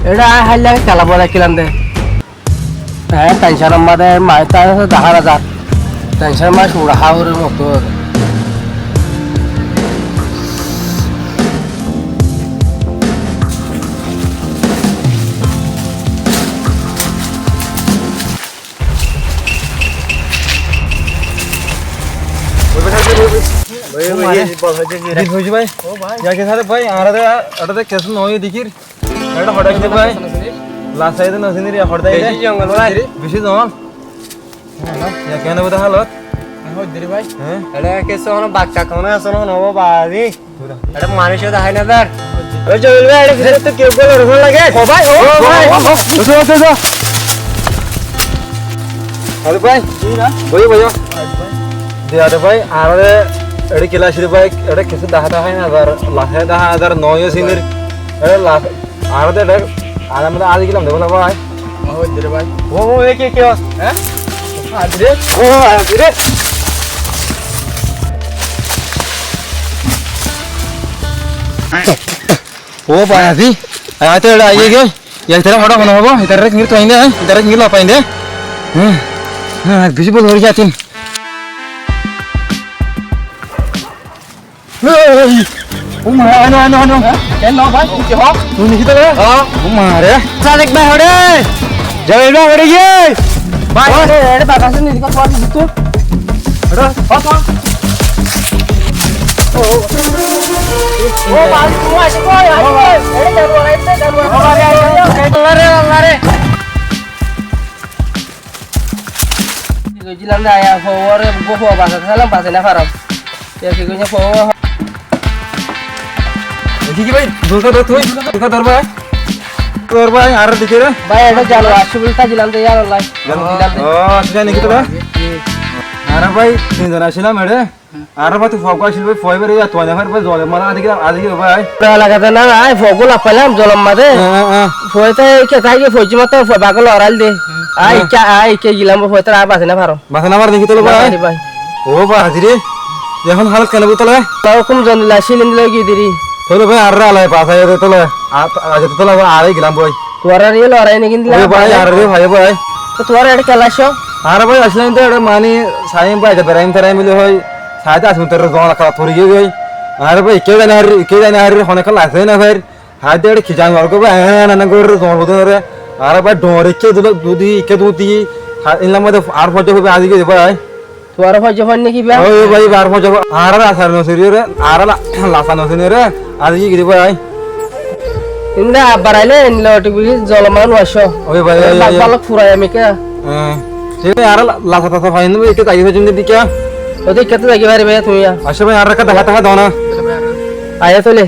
এটা হাইলে খেলা বলা কিলাম দে হ্যাঁ টেনশন আমাদের মায়ের তার দেখা না যাক টেনশন মাস উড়া হাওরের মতো ভাই আড়াতে কেস নয় দেখির এটা হঠাৎ ভাই লাস্ট আইতে নসিনি রে হঠাৎ জঙ্গল বেশি জঙ্গল কেন বোধ হালত ভাই এটা কেসে হলো বাচ্চা কোনে আছে না নব বাড়ি এটা মানুষও দেখায় না তার ওই চল ভাই এটা ভিতরে তো কেউ বলে রকম লাগে ও ভাই ও ভাই আরে ভাই বই বই দে আরে ভাই আরে এটা কিলা শুরু ভাই এটা কিছু দেখা হয় না আর লাখে দেখা আর নয় সিনির এটা লাখ আর এটা আর আমরা আজ গেলাম দেখো না ভাই ওই দে ভাই ও এ কে কে হ্যাঁ আদরে ও আদরে ও ভাই আজি আইতে এটা আইয়ে গে এই তেরা ফটো বানাবো হবো ইতারে কিংর তো আইনে ইতারে কিংর লাপাইন্দে হ্যাঁ ভিজিবল হয়ে যাতিন ও মা আনো কেন ভাই কি হ তুই নিকি তো ও মা রে সাদেক ভাই হড়ে যাবে না হড়ে গিয়ে ভাই এটা বাগাসে নিদি কত আছে দিত হড় কত ও ভাই তুমি আসো কই এটা জানোয়ার আরে গজিলাম না আয়া ফওরে গোফো বাসা খালাম বাসে না ফারাম কি কইছে ফও কি ভাই দুটো তুই দুটো ধর ভাই তোর ভাই আর দিকে রে ভাই এটা জানোয়ার সুবিধা দিলাম তো ইয়ার লাই ও আচ্ছা নাকি তো আর ভাই তিনজন আসলাম এড়ে আর ভাই তুই ফক আসিল ভাই ফয়বার ইয়া তোয়া দেখার ভাই জলে মারা আদিকে ভাই লাগাতে না আই ফগুল আপালাম জলম মাদে ফয়তে কে থাকি ফজি মত বাগল অরাল দে আই কে গিলাম ফয়তে আর বাসে না ফারো বাসে না মার দেখি তো ভাই ও বাজি রে এখন হালত কেন বুতলে হুকুম জনিলা শিলিন লাগি দিরি তোর ভাই আর আলাই পাছায় রে তোলে আজ তো লাগা আরে গিলাম ভাই তোর আর ইয়ে লড়াই নি কিন্তু ভাই আর রে ভাই ভাই তো তোর এটা কেলাশো আর ভাই আসলেন তো এটা মানি সাইম ভাই বেরাইম তেরাই মিলে হয় সাইতে আসুন তোর জমা খাওয়া থরি গিয়ে গই আর ভাই কে জানা আর হনে খালা আছে না ভাই হাতে এটা খিজান আর কো ভাই না করে জমা বদন রে আর ভাই ডরে কে দুদি কে দুদি ইনলাম মধ্যে আর ফজে হবে আজকে ভাই তোর ফজে হন নাকি বে ওই ভাই বার ফজে আর আসার নসরি রে আর লাসা নসরি রে আজকে কি ভাই ইন্দা বারাইলে লটি বুঝি জলমান ওয়াশো ওই ভাই বালক ফুরাই আমি কে সে আর লাসা তাসা ফাইন বে কে তাই হইছে দিকে ওদের কত লাগি পারবে তুমি আসলে ভাই আর রাখা দেখা দাও না আয়া তোলে